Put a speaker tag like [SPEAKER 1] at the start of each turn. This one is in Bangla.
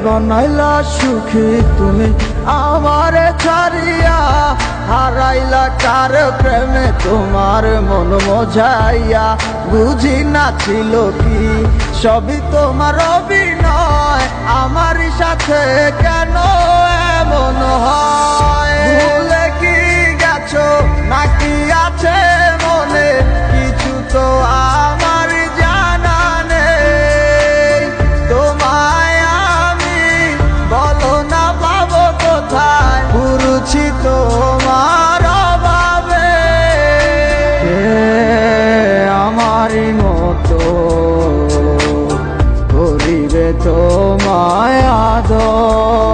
[SPEAKER 1] বানাইলা সুখী তুমি আমারে ছাড়িয়া, হারাইলা কার প্রেমে তোমার মন মজাইয়া। বুঝি না ছিল কি সবই তোমার অভিনয়, আমারই সাথে কেন এমন হয়? ভুলে কি গেছো নাকি আছে মনে কিছু তো আমার জানা নেই। তোমায় আমি বলো না পাবো কোথায়, পুরুছি তোমার অভাবে। আমারই মতো করিবে তোমায় আদর।